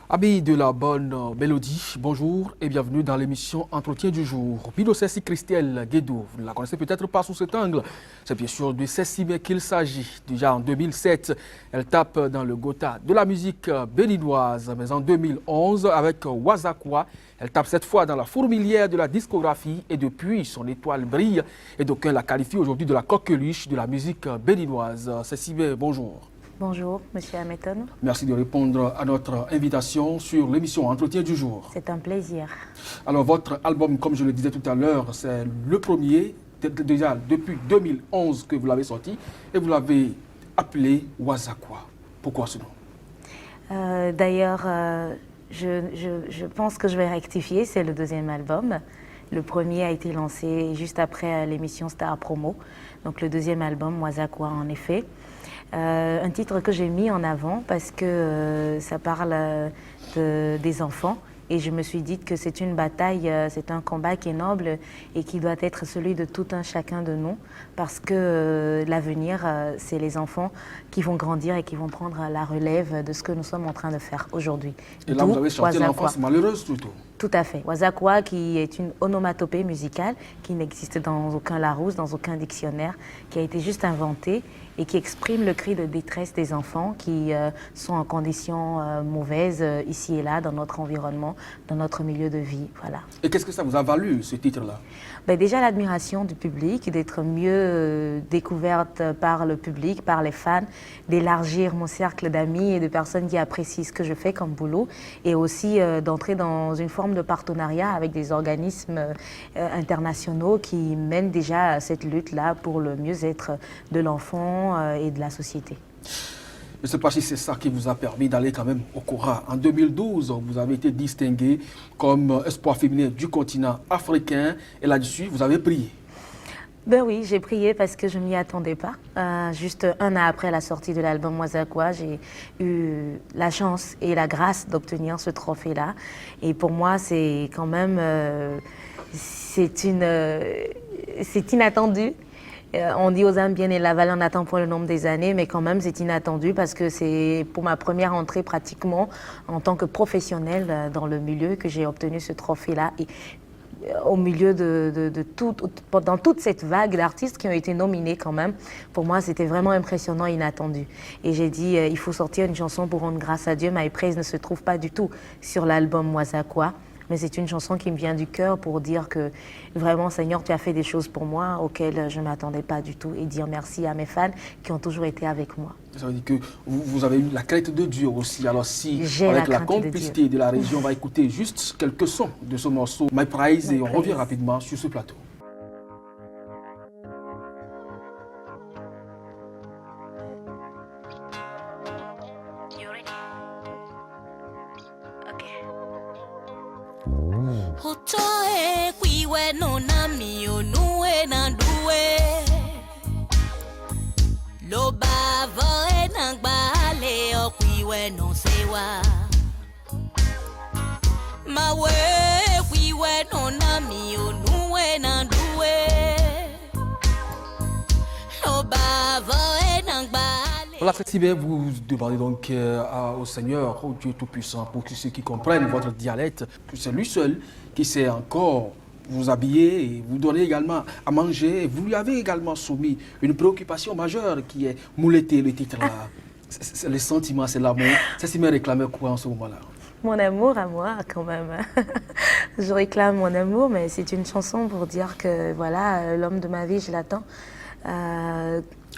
Amis de la bonne mélodie, bonjour et bienvenue dans l'émission Entretien du jour. Bido Cessi Christelle Guédou, vous ne la connaissez peut-être pas sous cet angle. C'est bien sûr de Cessi qu'il s'agit. Déjà en 2007, elle tape dans le Gotha de la musique béninoise. Mais en 2011, avec Wazakwa, elle tape cette fois dans la fourmilière de la discographie et depuis, son étoile brille. Et d'aucuns la qualifient aujourd'hui de la coqueluche de la musique béninoise. Cessi, bonjour. Bonjour, Monsieur Hameton. Merci de répondre à notre invitation sur l'émission Entretien du jour. C'est un plaisir. Alors, votre album, comme je le disais tout à l'heure, c'est le premier, déjà depuis 2011 que vous l'avez sorti, et vous l'avez appelé Wazakwa. Pourquoi ce nom? D'ailleurs, je pense que je vais rectifier, c'est le deuxième album. Le premier a été lancé juste après l'émission Star Promo. Donc le deuxième album, Wazakwa, en effet. Un titre que j'ai mis en avant parce que ça parle des enfants et je me suis dit que c'est une bataille, c'est un combat qui est noble et qui doit être celui de tout un chacun de nous parce que l'avenir, c'est les enfants qui vont grandir et qui vont prendre la relève de ce que nous sommes en train de faire aujourd'hui. Et là, vous avez chanté l'enfance malheureuse plutôt. Tout à fait. Wazakwa, qui est une onomatopée musicale qui n'existe dans aucun Larousse, dans aucun dictionnaire, qui a été juste inventée et qui exprime le cri de détresse des enfants qui sont en conditions mauvaises ici et là, dans notre environnement, dans notre milieu de vie. Voilà. Et qu'est-ce que ça vous a valu, ce titre-là? Ben déjà l'admiration du public, d'être mieux découverte par le public, par les fans, d'élargir mon cercle d'amis et de personnes qui apprécient ce que je fais comme boulot et aussi d'entrer dans une forme de partenariat avec des organismes internationaux qui mènent déjà cette lutte-là pour le mieux-être de l'enfant et de la société. Je ne sais pas si c'est ça qui vous a permis d'aller quand même au Cora. En 2012, vous avez été distingué comme espoir féminin du continent africain et là-dessus, vous avez prié. Ben oui, j'ai prié parce que je ne m'y attendais pas. Juste un an après la sortie de l'album Wazakwa, j'ai eu la chance et la grâce d'obtenir ce trophée-là. Et pour moi, c'est quand même c'est inattendu. On dit aux âmes bien et la valeur n'attend point le nombre des années, mais quand même c'est inattendu parce que c'est pour ma première entrée pratiquement en tant que professionnelle dans le milieu que j'ai obtenu ce trophée-là. Et au milieu dans toute cette vague d'artistes qui ont été nominés quand même, pour moi c'était vraiment impressionnant et inattendu. Et j'ai dit il faut sortir une chanson pour rendre grâce à Dieu. My Praise ne se trouve pas du tout sur l'album Wazakwa. Mais c'est une chanson qui me vient du cœur pour dire que vraiment, Seigneur, tu as fait des choses pour moi auxquelles je ne m'attendais pas du tout et dire merci à mes fans qui ont toujours été avec moi. Ça veut dire que vous avez eu la crainte de Dieu aussi. Alors si, avec la complicité de la région, on va écouter juste quelques sons de ce morceau My Praise et on revient rapidement sur ce plateau. Hotoe kwiwe no nami onue na duwe Lo bava e nangbale o kwiwe no sewa Mawe kwiwe no nami onue na duwe Lo bava e nangbale. Voilà, cette semaine, vous demandez donc au Seigneur, au Dieu Tout-Puissant, pour ceux qui comprennent votre dialecte, que c'est lui seul qui sait encore vous habiller et vous donner également à manger. Vous lui avez également soumis une préoccupation majeure qui est mouletter le titre là. C'est le sentiment, c'est l'amour. C'est ce qui me réclamait quoi en ce moment-là? Mon amour à moi, quand même. Je réclame mon amour, mais c'est une chanson pour dire que voilà, l'homme de ma vie, je l'attends.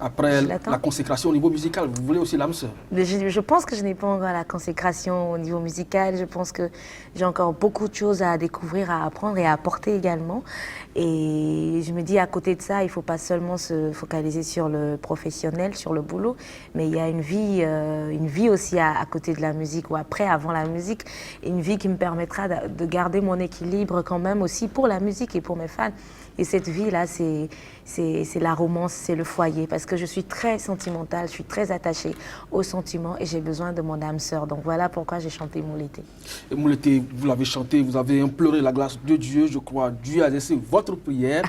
Après la consécration au niveau musical, vous voulez aussi l'âme sœur? Je pense que je n'ai pas encore la consécration au niveau musical. Je pense que j'ai encore beaucoup de choses à découvrir, à apprendre et à apporter également. Et je me dis, à côté de ça, il ne faut pas seulement se focaliser sur le professionnel, sur le boulot, mais il y a une vie aussi à côté de la musique ou après, avant la musique. Une vie qui me permettra de garder mon équilibre quand même aussi pour la musique et pour mes fans. Et cette vie-là, c'est la romance, c'est le foyer. Parce que je suis très sentimentale, je suis très attachée aux sentiments et j'ai besoin de mon âme sœur. Donc voilà pourquoi j'ai chanté Mouleté. Et Mouleté, vous l'avez chanté, vous avez imploré la grâce de Dieu, je crois. Dieu a laissé votre prière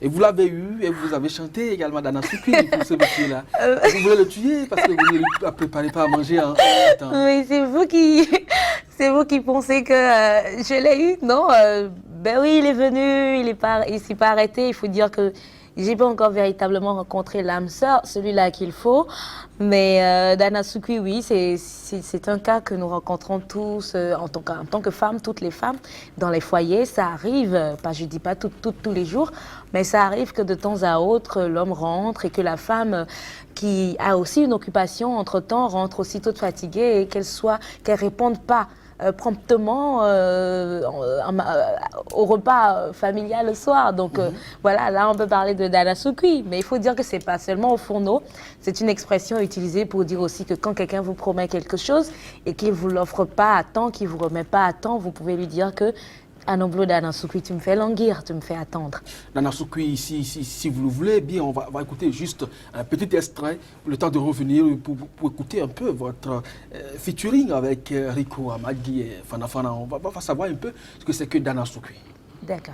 et vous l'avez eu et vous avez chanté également dans Soupi pour ce monsieur-là. Vous voulez le tuer parce que vous ne lui préparez pas à manger en temps. Oui, c'est vous qui... C'est vous qui pensez que je l'ai eu? Non, ben oui, il est venu, il s'est pas arrêté. Il faut dire que j'ai pas encore véritablement rencontré l'âme sœur, celui-là qu'il faut. Mais Dana Sukui, oui, c'est un cas que nous rencontrons tous en tant que femmes, toutes les femmes, dans les foyers. Ça arrive, je dis pas tous les jours, mais ça arrive que de temps à autre, l'homme rentre et que la femme qui a aussi une occupation, entre-temps, rentre aussitôt fatiguée et qu'elle réponde pas promptement au repas familial le soir. Donc voilà, là on peut parler de Dana Sukui, mais il faut dire que c'est pas seulement au fourneau, c'est une expression utilisée pour dire aussi que quand quelqu'un vous promet quelque chose et qu'il vous l'offre pas à temps, qu'il vous remet pas à temps, vous pouvez lui dire que Anoblo Dana Sukui, tu me fais languir, tu me fais attendre. Dana Sukui, si vous le voulez bien, on va écouter juste un petit extrait, le temps de revenir pour écouter un peu votre featuring avec Rico Amagi et Fana Fana. On va savoir un peu ce que c'est que Dana Sukui. D'accord.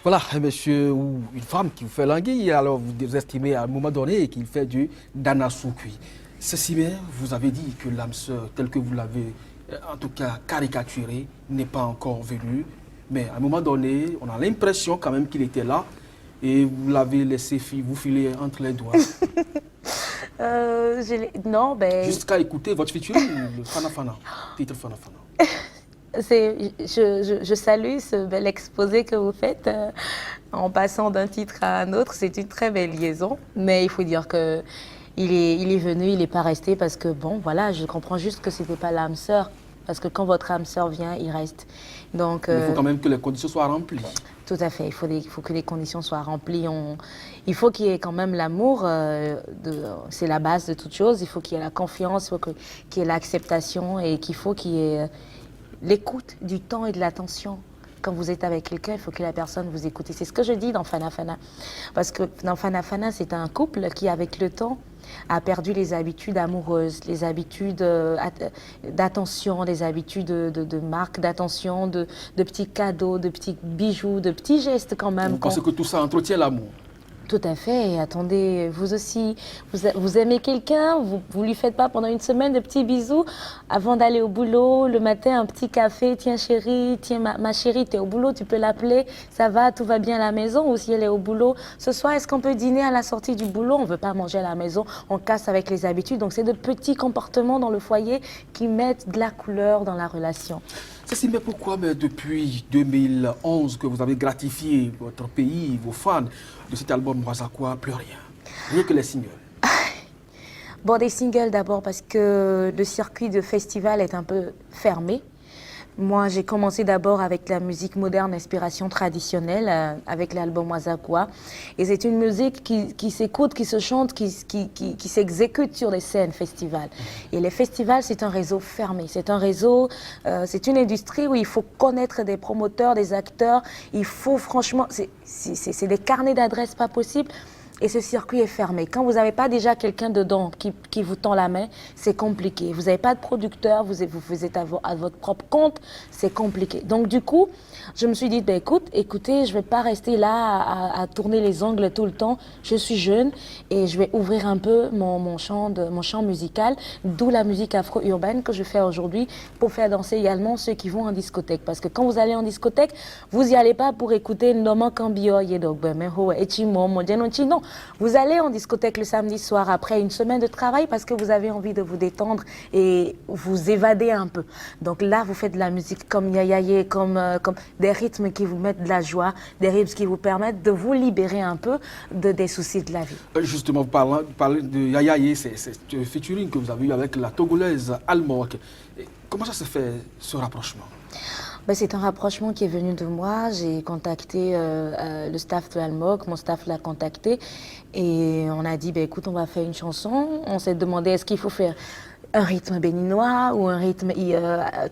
Voilà, un monsieur ou une femme qui vous fait languir, alors vous estimez à un moment donné qu'il fait du Dana Sukui. Ceci même, vous avez dit que l'âme sœur, telle que vous l'avez en tout cas caricaturée, n'est pas encore venue. Mais à un moment donné, on a l'impression quand même qu'il était là et vous l'avez laissé vous filer entre les doigts. Non, ben... Jusqu'à écouter votre featuring, le Fana Fana, titre Fana Fana. Je salue ce bel exposé que vous faites en passant d'un titre à un autre. C'est une très belle liaison, mais il faut dire que il est venu, il n'est pas resté parce que bon, voilà, je comprends juste que c'était pas l'âme sœur, parce que quand votre âme sœur vient, il reste. Donc il faut quand même que les conditions soient remplies. Tout à fait, il faut que les conditions soient remplies. Il faut qu'il y ait quand même l'amour, c'est la base de toute chose. Il faut qu'il y ait la confiance, il faut qu'il y ait l'acceptation et qu'il y ait l'écoute du temps et de l'attention. Quand vous êtes avec quelqu'un, il faut que la personne vous écoute. C'est ce que je dis dans Fana Fana. Parce que dans Fana Fana, c'est un couple qui, avec le temps, a perdu les habitudes amoureuses, les habitudes d'attention, les habitudes de marque d'attention, de petits cadeaux, de petits bijoux, de petits gestes quand même. Vous pensez que tout ça entretient l'amour? Tout à fait. Et attendez, vous aussi, vous aimez quelqu'un, vous lui faites pas pendant une semaine de petits bisous avant d'aller au boulot, le matin un petit café, tiens chérie, tiens ma chérie, t'es au boulot, tu peux l'appeler, ça va, tout va bien à la maison, ou si elle est au boulot, ce soir est-ce qu'on peut dîner à la sortie du boulot? On veut pas manger à la maison, on casse avec les habitudes, donc c'est de petits comportements dans le foyer qui mettent de la couleur dans la relation. Ceci, mais pourquoi depuis 2011 que vous avez gratifié votre pays, vos fans de cet album Mwazakwa, plus rien? Rien que les singles. Bon, des singles d'abord parce que le circuit de festival est un peu fermé. Moi, j'ai commencé d'abord avec la musique moderne, inspiration traditionnelle, avec l'album Mwazakwa. Et c'est une musique qui s'écoute, qui se chante, qui s'exécute sur les scènes festivals. Et les festivals, c'est un réseau fermé. C'est un réseau, c'est une industrie où il faut connaître des promoteurs, des acteurs. Il faut franchement, c'est des carnets d'adresses pas possibles. Et ce circuit est fermé. Quand vous n'avez pas déjà quelqu'un dedans qui vous tend la main, c'est compliqué. Vous n'avez pas de producteur, vous êtes à votre propre compte, c'est compliqué. Donc du coup, je me suis dit, ben, écoutez, je ne vais pas rester là à tourner les ongles tout le temps. Je suis jeune et je vais ouvrir un peu mon champ musical, d'où la musique afro-urbaine que je fais aujourd'hui pour faire danser également ceux qui vont en discothèque. Parce que quand vous allez en discothèque, vous n'y allez pas pour écouter Noman Kambio, Yedogbe, Meho, Echimo, Modjenochi, non. Vous allez en discothèque le samedi soir après une semaine de travail parce que vous avez envie de vous détendre et vous évader un peu. Donc là, vous faites de la musique comme Yayaye, comme des rythmes qui vous mettent de la joie, des rythmes qui vous permettent de vous libérer un peu des soucis de la vie. Justement, vous parlez de Yayaye, c'est un featuring que vous avez eu avec la Togolaise Almork. Comment ça se fait, ce rapprochement? C'est un rapprochement qui est venu de moi. J'ai contacté le staff de Almog, mon staff l'a contacté et on a dit, écoute, on va faire une chanson. On s'est demandé, est-ce qu'il faut faire un rythme béninois ou un rythme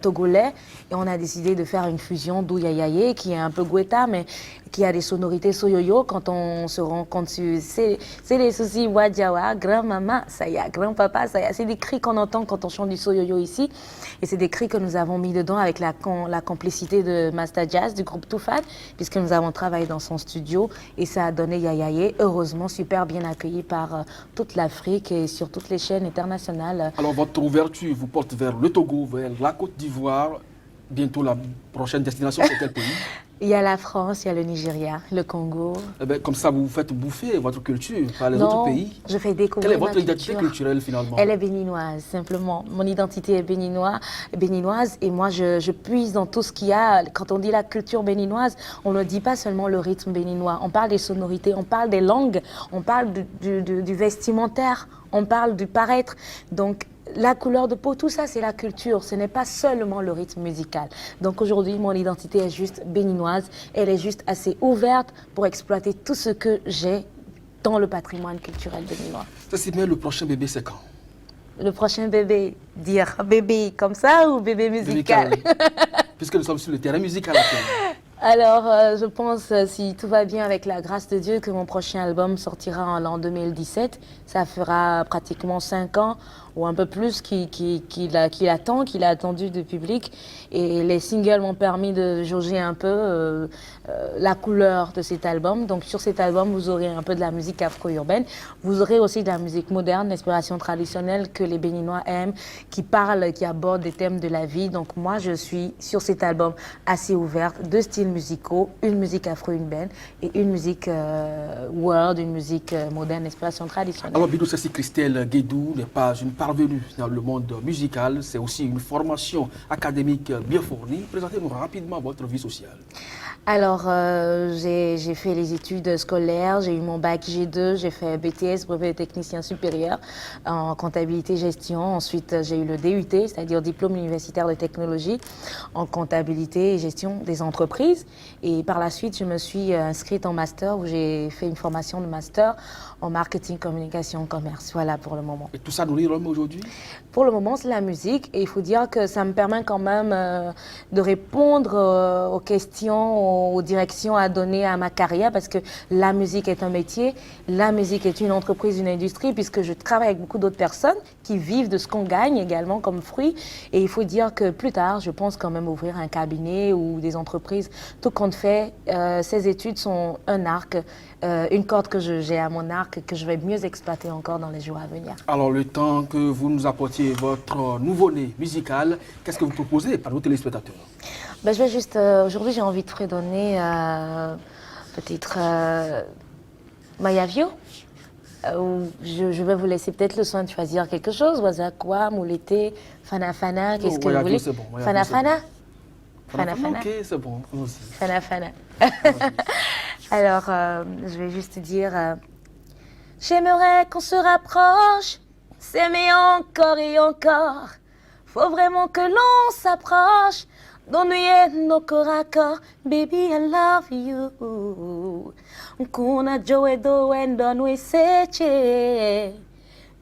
togolais, et on a décidé de faire une fusion d'Ouyayaye qui est un peu Guetta mais qui a des sonorités soyoyo. Quand on se rend compte, c'est les soucis Wadjawa, grand-maman, ça y a, grand-papa, ça y a, c'est des cris qu'on entend quand on chante du soyoyo ici, et c'est des cris que nous avons mis dedans avec la complicité de Master Jazz du groupe Toufad, puisque nous avons travaillé dans son studio et ça a donné Yayaye, heureusement super bien accueilli par toute l'Afrique et sur toutes les chaînes internationales. Alors votre ouverture vous porte vers le Togo, vers la Côte d'Ivoire. Bientôt la prochaine destination, c'est quel pays? Il y a la France, il y a le Nigeria, le Congo. Comme ça, vous faites bouffer votre culture par les non, autres pays. Je fais découvrir. Quelle est votre identité culturelle finalement? Elle est béninoise, simplement. Mon identité est béninoise et moi je puise dans tout ce qu'il y a. Quand on dit la culture béninoise, on ne dit pas seulement le rythme béninois. On parle des sonorités, on parle des langues, on parle du vestimentaire, on parle du paraître. Donc, la couleur de peau, tout ça, c'est la culture. Ce n'est pas seulement le rythme musical. Donc aujourd'hui, mon identité est juste béninoise. Elle est juste assez ouverte pour exploiter tout ce que j'ai dans le patrimoine culturel béninois. Ça, c'est bien, le prochain bébé, c'est quand? Le prochain bébé, dire bébé comme ça ou bébé musical? Puisque nous sommes sur le terrain musical actuellement. Alors, je pense, si tout va bien avec la grâce de Dieu, que mon prochain album sortira en l'an 2017. Ça fera pratiquement 5 ans ou un peu plus qu'il a attendu du public. Et les singles m'ont permis de jauger un peu la couleur de cet album. Donc sur cet album, vous aurez un peu de la musique afro-urbaine. Vous aurez aussi de la musique moderne, d'inspiration traditionnelle que les Béninois aiment, qui parle, qui aborde des thèmes de la vie. Donc moi, je suis sur cet album assez ouverte, deux styles musicaux, une musique afro-urbaine et une musique world, une musique moderne, d'inspiration traditionnelle. Alors Bido Sessi Christelle Guédou n'est pas une parvenue dans le monde musical, c'est aussi une formation académique bien fournie. Présentez-nous rapidement votre vie sociale. Alors, j'ai fait les études scolaires, j'ai eu mon bac G2, j'ai fait BTS, brevet de technicien supérieur en comptabilité gestion. Ensuite, j'ai eu le DUT, c'est-à-dire diplôme universitaire de technologie en comptabilité et gestion des entreprises. Et par la suite, je me suis inscrite en master où j'ai fait une formation de master en marketing, communication, commerce. Voilà pour le moment. Et tout ça nourrit l'homme aujourd'hui? Pour le moment, c'est la musique et il faut dire que ça me permet quand même de répondre aux questions, aux directions à donner à ma carrière parce que la musique est un métier, la musique est une entreprise, une industrie puisque je travaille avec beaucoup d'autres personnes qui vivent de ce qu'on gagne également comme fruit. Et il faut dire que plus tard, je pense quand même ouvrir un cabinet ou des entreprises. Tout compte fait, ces études sont un arc, une corde que j'ai à mon arc que je vais mieux exploiter encore dans les jours à venir. Alors, le temps que vous nous apportiez votre nouveau-né musical, qu'est-ce que vous proposez par nos téléspectateurs? Je vais juste, aujourd'hui j'ai envie de fredonner peut-être Mayavio. Je vais vous laisser peut-être le soin de choisir quelque chose. Wazakwa, Moulété, Fana Fana, qu'est-ce que vous voulez? C'est bon. Fana Fana? Fana Fana. Ok, c'est bon. Aussi. Fana Fana. Alors, je vais juste dire, j'aimerais qu'on se rapproche, s'aimer encore et encore. Faut vraiment que l'on s'approche, donner nos corps à corps. Baby, I love you. Kuna joe do wendo we seche.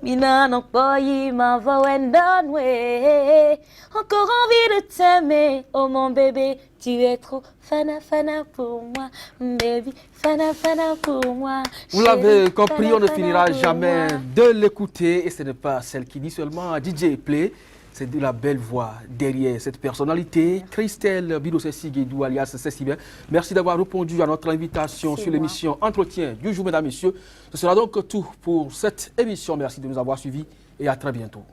Mina no boyi ma va wendo we. Encore envie de t'aimer, oh mon bébé, tu es trop fana fana pour moi, baby, fana fana pour moi. Vous l'avez compris, on ne finira jamais de l'écouter et ce n'est pas celle qui dit seulement DJ Play. C'est de la belle voix derrière cette personnalité. Christelle Bido Sessi Guédou, alias Sessibé. Merci d'avoir répondu à notre invitation sur l'émission Entretien du jour, mesdames, messieurs. Ce sera donc tout pour cette émission. Merci de nous avoir suivis et à très bientôt.